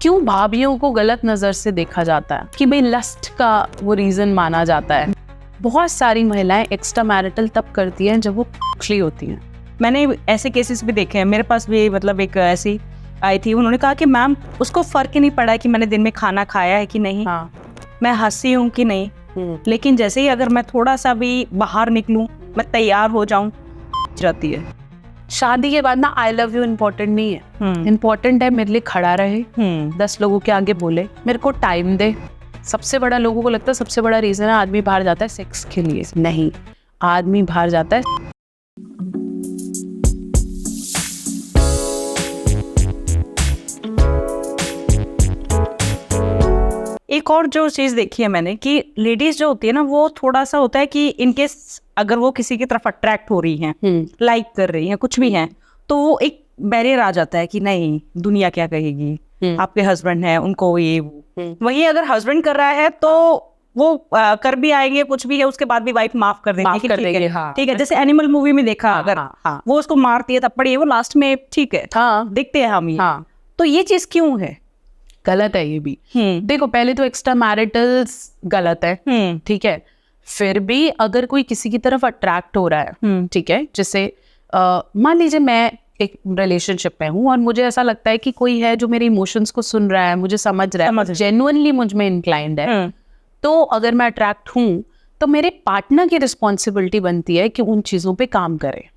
क्यों भाभीियों को गलत नजर से देखा जाता है कि भाई लस्ट का वो रीजन माना जाता है। बहुत सारी महिलाएं एक्स्ट्रा मैरिटल तब करती हैं जब वो खोखली होती हैं। मैंने ऐसे केसेस भी देखे हैं, मेरे पास भी मतलब एक ऐसी आई थी, उन्होंने कहा कि मैम उसको फर्क ही नहीं पड़ा है कि मैंने दिन में खाना खाया है कि नहीं, हाँ। मैं हंसी हूँ कि नहीं, लेकिन जैसे ही अगर मैं थोड़ा सा भी बाहर निकलूं, मैं तैयार हो जाऊं, जाती है। शादी के बाद ना आई लव यू इम्पोर्टेंट नहीं है, इम्पोर्टेंट है मेरे लिए खड़ा रहे, 10 लोगों के आगे बोले, मेरे को टाइम दे। सबसे बड़ा लोगों को लगता है सबसे बड़ा रीजन है आदमी बाहर जाता है सेक्स के लिए। नहीं, आदमी बाहर जाता है एक और जो चीज़ देखी है मैंने कि लेडीज जो होती है ना, वो थोड़ा सा होता है कि इनकेस अगर वो किसी की तरफ अट्रैक्ट हो रही हैं, लाइक कर रही हैं, कुछ भी हैं, तो वो एक बैरियर आ जाता है कि नहीं दुनिया क्या कहेगी, आपके हस्बैंड हैं, उनको ये वही अगर हस्बैंड कर रहा है तो वो कर भी आएंगे, कुछ भी है, उसके बाद भी वाइफ माफ कर देंगे, ठीक है। जैसे एनिमल मूवी में देखा, अगर वो उसको मारती है थप्पड़, ये वो लास्ट में ठीक है, देखते हैं हम ये। तो ये चीज क्यों है? गलत है ये भी। देखो, पहले तो एक्स्ट्रा मैरिटल्स गलत है, ठीक है। फिर भी अगर कोई किसी की तरफ अट्रैक्ट हो रहा है, ठीक है, जैसे मान लीजिए मैं एक रिलेशनशिप में हूँ और मुझे ऐसा लगता है कि कोई है जो मेरे इमोशंस को सुन रहा है, मुझे समझ रहा है, जेन्युइनली मुझ में इंक्लाइंड है, तो अगर मैं अट्रैक्ट हूँ तो मेरे पार्टनर की रिस्पॉन्सिबिलिटी बनती है कि उन चीजों पे काम करे,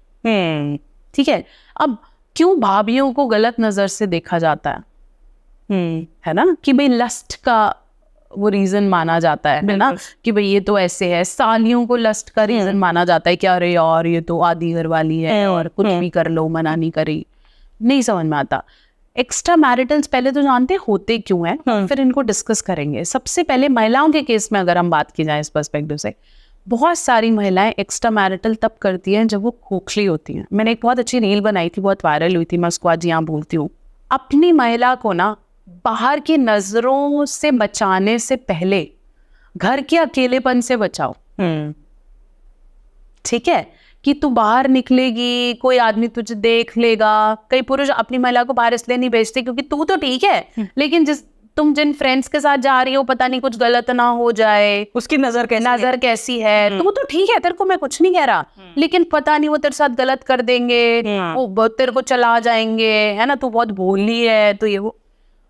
ठीक है। अब क्यों भाभीियों को गलत नजर से देखा जाता है ना, कि भाई लस्ट का वो रीजन माना जाता है ना, कि भाई ये तो ऐसे है। सालियों को लस्ट का रीजन माना जाता है कि अरे यार ये तो आधी घर वाली है और कुछ भी कर लो, मना नहीं करी। नहीं समझ में आता। एक्स्ट्रा मैरिटल्स पहले तो जानते होते क्यों हैं, फिर इनको डिस्कस करेंगे। सबसे पहले महिलाओं के केस में अगर हम बात की जाए इस पर्सपेक्टिव से, बहुत सारी महिलाएं एक्स्ट्रा मैरिटल तब करती हैं जब वो खोखली होती हैं। मैंने एक बहुत अच्छी रील बनाई थी, बहुत वायरल हुई थी, मैं उसको आज यहाँ बोलती हूँ। अपनी महिला को ना बाहर की नजरों से बचाने से पहले घर के अकेलेपन से बचाओ, ठीक है। कि तू बाहर निकलेगी, कोई आदमी तुझे देख लेगा। कई पुरुष अपनी महिला को बाहर इसलिए नहीं भेजते क्योंकि तू तो ठीक है, लेकिन तुम जिन फ्रेंड्स के साथ जा रही हो पता नहीं कुछ गलत ना हो जाए, उसकी नजर कैसी है। तू तो ठीक है, तेरे को मैं कुछ नहीं कह रहा, लेकिन पता नहीं वो तेरे साथ गलत कर देंगे, वो तेरे को चला जाएंगे, है ना, तू बहुत भोली है, तो ये वो।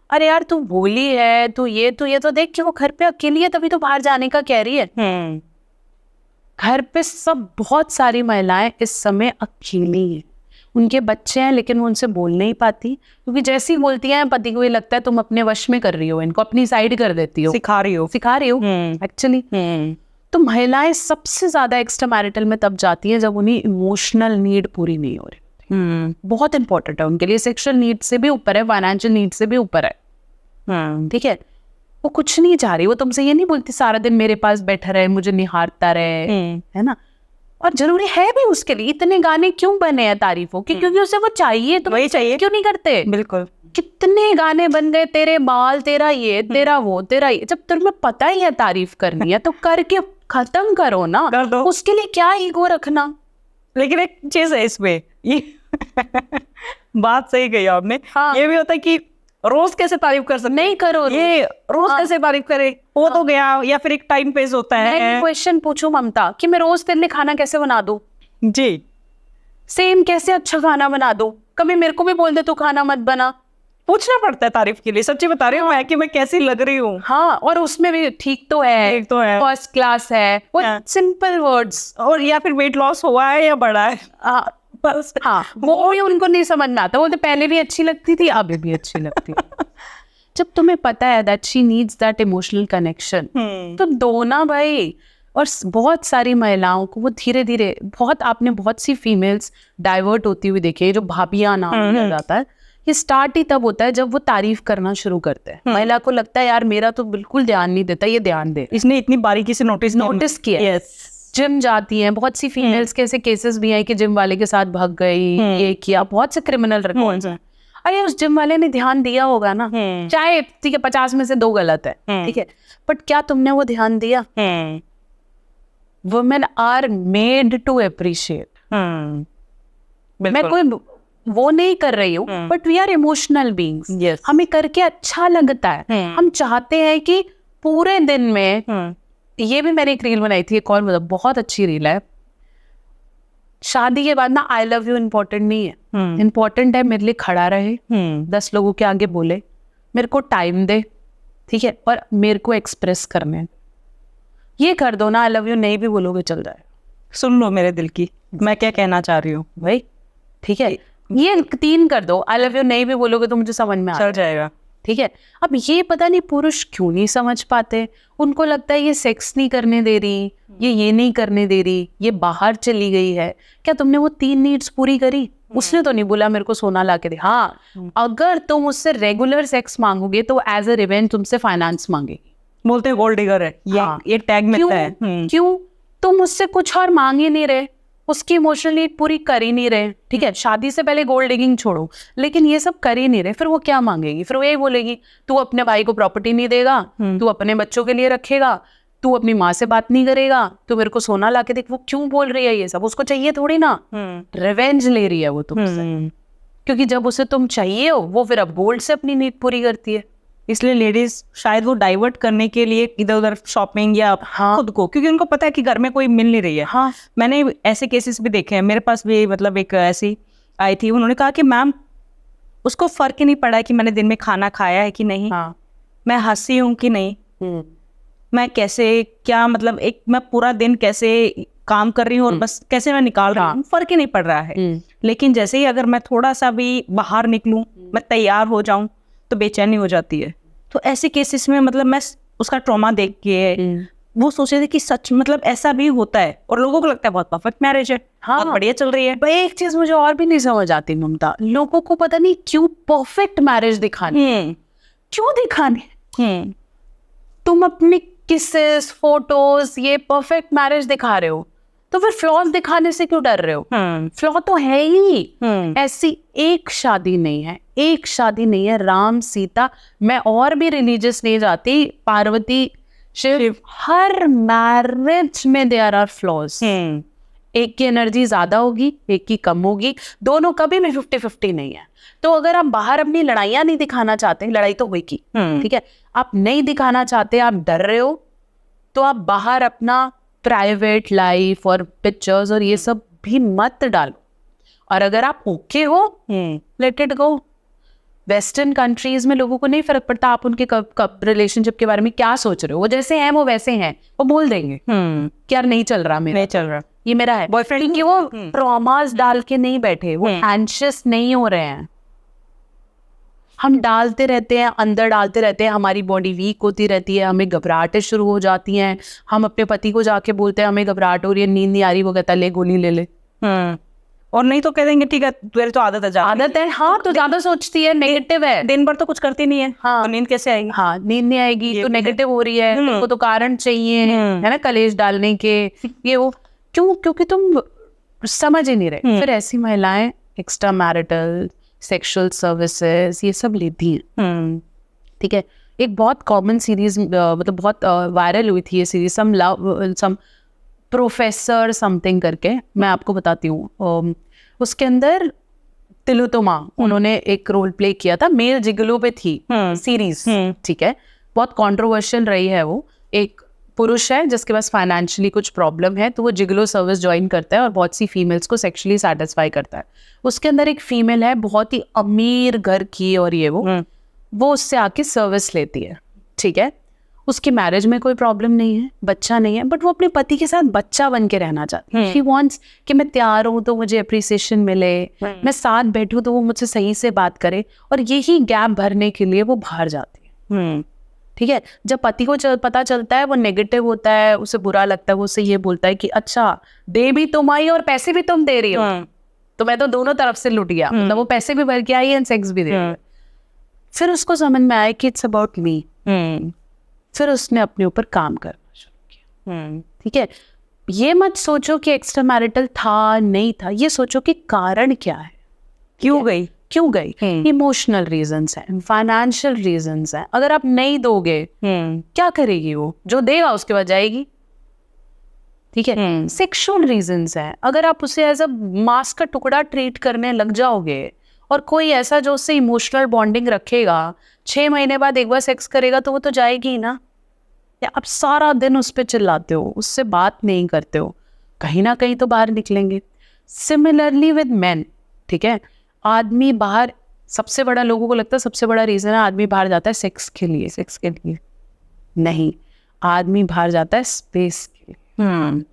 अरे यार तू भोली है, तू ये तो देख कि वो घर पे अकेली है, तभी तो बाहर जाने का कह रही है। घर पे सब बहुत सारी महिलाएं इस समय अकेली हैं, उनके बच्चे हैं लेकिन वो उनसे बोल नहीं पाती, क्योंकि जैसे ही बोलती हैं पति को ये लगता है तुम अपने वश में कर रही हो, इनको अपनी साइड कर देती हो, सिखा रही हो एक्चुअली। तो महिलाएं सबसे ज्यादा एक्स्ट्रा मैरिटल में तब जाती हैं जब उन्हें इमोशनल नीड पूरी नहीं हो रही। बहुत इंपॉर्टेंट है उनके लिए, सेक्सुअल नीड से भी ऊपर है, फाइनेंशियल नीड से भी ऊपर है, ठीक है। वो कुछ नहीं चाह रही, वो तुमसे ये नहीं बोलती सारा दिन मेरे पास बैठा रहे, मुझे निहारता रहे, है ना। और जरूरी है भी उसके लिए इतने गाने क्यों बने हैं तारीफों के, क्योंकि उसे वो चाहिए, तो वही चाहिए, क्यों नहीं करते? बिल्कुल, कितने गाने बन गए, तेरे बाल, तेरा ये, तेरा वो, तेरा ये। जब तुम्हें पता ही है तारीफ करनी है तो करके खत्म करो ना, कर दो। उसके लिए क्या ईगो रखना। लेकिन एक चीज है इसमें, ये बात सही कही आपने। ये भी होता है कि रोज कैसे तारीफ कर सकते, नहीं करो, ये रोज कैसे तारीफ करे, वो तो गया। या फिर एक टाइम पेस होता है। मैं क्वेश्चन पूछूं ममता कि मैं रोज तेरे लिए खाना कैसे बना दूं? जी, सेम कैसे अच्छा खाना बना दूं? कभी मेरे को भी बोल दे तू खाना मत बना। पूछना पड़ता है तारीफ के लिए। सच्ची बता रही हूँ मैं कि मैं कैसी लग रही हूँ। हाँ, और उसमें भी ठीक तो है, फर्स्ट क्लास है, वो सिंपल वर्ड्स। और या फिर वेट लॉस हुआ है या बढ़ा है, बस। हाँ, वो भी उनको नहीं समझ में आता। वो तो पहले भी अच्छी लगती थी, अब भी अच्छी लगती है। जब तुम्हें पता है that she needs that emotional connection, तो दो ना भाई। और बहुत सारी महिलाओं को वो धीरे धीरे, आपने बहुत सी फीमेल्स डाइवर्ट होती हुई देखी है, जो भाभियां नाम लिया जाता है। ये स्टार्ट ही तब होता है जब वो तारीफ करना शुरू करते हैं। महिला को लगता है यार मेरा तो बिल्कुल ध्यान नहीं देता, ये ध्यान दे, इसने इतनी बारीकी से नोटिस किया। जिम जाती हैं, बहुत सी फीमेल्स के ऐसे केसेस भी हैं कि जिम वाले के साथ भाग गई, ये किया, बहुत से क्रिमिनल रिकॉर्ड्स हैं। अरे उस जिम वाले ने ध्यान दिया होगा ना, चाहे ठीक है 50 में से 2 गलत है, ठीक है, बट क्या तुमने वो ध्यान दिया? Women are made to appreciate. मैं कोई वो नहीं कर रही हूँ, but we are emotional beings. Yes. हमें करके अच्छा लगता है, हम चाहते हैं कि पूरे दिन में, ये भी मैंने एक रील बनाई थी, एक और मतलब बहुत अच्छी रील है, शादी के बाद ना आई लव यू इम्पोर्टेंट नहीं है, इम्पोर्टेंट है मेरे लिए खड़ा रहे, 10 लोगों के आगे बोले, मेरे को टाइम दे, ठीक है, और मेरे को एक्सप्रेस करने, ये कर दो ना, आई लव यू नहीं भी बोलोगे चल जाए। सुन लो मेरे दिल की मैं क्या कहना चाह रही हूँ भाई ठीक है, ये 3 कर दो, आई लव यू नहीं भी बोलोगे तो मुझे समझ में आ चल जाएगा। ठीक है। अब ये पता नहीं पुरुष क्यों नहीं समझ पाते, उनको लगता है ये सेक्स नहीं करने दे रही, ये नहीं करने दे रही, ये बाहर चली गई है, क्या तुमने वो 3 नीड्स पूरी करी? उसने तो नहीं बोला मेरे को सोना ला के दे। हाँ, अगर तुम उससे रेगुलर सेक्स मांगोगे तो एज अ रिवेंज तुमसे फाइनेंस मांगेगी, बोलते हैं गोल्ड डिगर है ये। हाँ। ये टैग मिलता है। क्यों? तुम उससे कुछ और मांग ही नहीं रहे, उसकी इमोशनल नीड पूरी कर ही नहीं रहे, ठीक है, शादी से पहले गोल्ड डिगिंग छोड़ो, लेकिन ये सब कर ही नहीं रहे, फिर वो क्या मांगेगी? फिर वो यही बोलेगी तू अपने भाई को प्रॉपर्टी नहीं देगा, तू अपने बच्चों के लिए रखेगा, तू अपनी माँ से बात नहीं करेगा, तू मेरे को सोना ला के देख। वो क्यों बोल रही है ये सब? उसको चाहिए थोड़ी ना, रिवेंज ले रही है वो तुमसे, क्योंकि जब उसे तुम चाहिए हो वो फिर अब गोल्ड से अपनी नीड पूरी करती है। इसलिए लेडीज शायद वो डाइवर्ट करने के लिए इधर उधर शॉपिंग या खुद को, क्योंकि उनको पता है कि घर में कोई मिल नहीं रही है। हाँ, मैंने ऐसे केसेस भी देखे हैं, मेरे पास भी मतलब एक ऐसी आई थी, उन्होंने कहा कि मैम उसको फर्क ही नहीं पड़ा है कि मैंने दिन में खाना खाया है कि नहीं, हाँ, मैं हंसी हूँ कि नहीं, मैं कैसे क्या मतलब एक मैं पूरा दिन कैसे काम कर रही हूँ और बस कैसे मैं निकाल रही हूँ, फर्क ही नहीं पड़ रहा है। लेकिन जैसे ही अगर मैं थोड़ा सा भी बाहर निकलूं, मैं तैयार हो जाऊं तो बेचैनी हो जाती है। तो ऐसे केसेस में मतलब मैं उसका ट्रॉमा देख के वो सोच रहे थे कि सच मतलब ऐसा भी होता है, और लोगों को लगता है बहुत परफेक्ट मैरिज है, हाँ, बहुत बढ़िया चल रही है। भाई एक चीज मुझे और भी नहीं समझ आती ममता, लोगों को पता नहीं क्यों परफेक्ट मैरिज दिखानी, क्यों दिखानी? तुम अपनी किसेस फोटोज ये परफेक्ट मैरिज दिखा रहे हो, तो फिर फ्लॉज दिखाने से क्यों डर रहे हो? फ्लॉ तो है ही। ऐसी एक शादी नहीं है, एक शादी नहीं है, राम सीता, मैं और भी रिलीजियस नहीं जाती, पार्वती शिव, हर मैरिज में देयर आर फ्लॉज। एक की एनर्जी ज्यादा होगी, एक की कम होगी, दोनों कभी भी 50-50 नहीं है। तो अगर आप बाहर अपनी लड़ाइयां नहीं दिखाना चाहते, लड़ाई तो होगी, ठीक है, आप नहीं दिखाना चाहते, आप डर रहे हो, तो आप बाहर अपना प्राइवेट लाइफ और पिक्चर्स और ये सब भी मत डालो। और अगर आप ओके हो, let it go. Western countries में लोगों को नहीं फर्क पड़ता आप उनके कब रिलेशनशिप के बारे में क्या सोच रहे हो, वो जैसे हैं वो वैसे हैं, वो बोल देंगे कि यार नहीं चल रहा, मेरा नहीं चल रहा, ये मेरा है बॉयफ्रेंड, क्योंकि वो ट्रॉमास डाल के नहीं बैठे, वो एंशियस नहीं हो रहे हैं। हम डालते रहते हैं, अंदर डालते रहते हैं, हमारी बॉडी वीक होती रहती है, हमें घबराहटें शुरू हो जाती हैं, हम अपने पति को जाके बोलते हैं हमें घबराहट हो रही है, नींद नहीं आ रही, वो कहता है ले गोली ले ले। और नहीं तो कह देंगे ठीक है तेरी तो आदत है, आदत है, हाँ, तो ज्यादा सोचती है, नेगेटिव है, दिन भर तो कुछ करती नहीं है, हाँ, तो नींद कैसे आएगी? हाँ, नींद नहीं आएगी तो नेगेटिव हो रही है, तुमको तो कारण चाहिए है ना कलेश डालने के, ये वो क्यों? क्योंकि तुम समझ ही नहीं रहे। फिर ऐसी महिलाएं एक्स्ट्रा मैरिटल सेक्सुअल सर्विसेज ये सब लेती हैं, ठीक है। एक बहुत कॉमन सीरीज मतलब बहुत वायरल हुई थी ये सीरीज, सम प्रोफेसर समथिंग करके, मैं आपको बताती हूँ। उसके अंदर तिलोत्तमा उन्होंने एक रोल प्ले किया था, मेल जिगलो पे थी सीरीज, ठीक है, बहुत कंट्रोवर्शियल रही है वो। एक पुरुष है जिसके पास फाइनेंशियली कुछ प्रॉब्लम है, तो वो जिगलो सर्विस ज्वाइन करता है और बहुत सी फीमेल्स को सेक्सुअली सेटिस्फाई करता है। उसके अंदर एक फीमेल है बहुत ही अमीर घर की, और ये वो उससे आके सर्विस लेती है, ठीक है। उसकी मैरिज में कोई प्रॉब्लम नहीं है, बच्चा नहीं है, बट वो अपने पति के साथ बच्चा बन के रहना चाहती है। शी वांट्स कि मैं तैयार हूँ तो मुझे अप्रिसिएशन मिले, मैं साथ बैठूँ तो वो मुझसे सही से बात करे, और यही गैप भरने के लिए वो बाहर जाती है, ठीक है। जब पति को पता चलता है वो नेगेटिव होता है, उसे बुरा लगता है, वो उसे ये बोलता है कि अच्छा दे भी तुम आई और पैसे भी तुम दे रही हो, तो मैं तो दोनों तरफ से लुट गया, मतलब वो पैसे भी भर के आई एंड सेक्स भी दे रही है। फिर उसको समझ में आया कि इट्स अबाउट मी, फिर उसने अपने ऊपर काम करना शुरू किया, ठीक है। ये मत सोचो कि एक्स्ट्रा मैरिटल था नहीं था, ये सोचो कि कारण क्या है, क्यों गई। इमोशनल रीजंस हैं, फाइनेंशियल रीजंस हैं। अगर आप नहीं दोगे क्या करेगी वो? जो देगा उसके बाद जाएगी, ठीक है। सेक्सुअल रीजंस हैं, अगर आप उसे एज अ मांस का टुकड़ा ट्रीट करने लग जाओगे और कोई ऐसा जो उससे इमोशनल बॉन्डिंग रखेगा, 6 महीने बाद एक बार सेक्स करेगा तो वो तो जाएगी ही ना। या आप सारा दिन उस पर चिल्लाते हो, उससे बात नहीं करते हो, कहीं ना कहीं तो बाहर निकलेंगे। सिमिलरली विद मैन, ठीक है, आदमी बाहर, सबसे बड़ा, लोगों को लगता है सबसे बड़ा रीज़न है आदमी बाहर जाता है सेक्स के लिए। नहीं, आदमी बाहर जाता है स्पेस के लिए।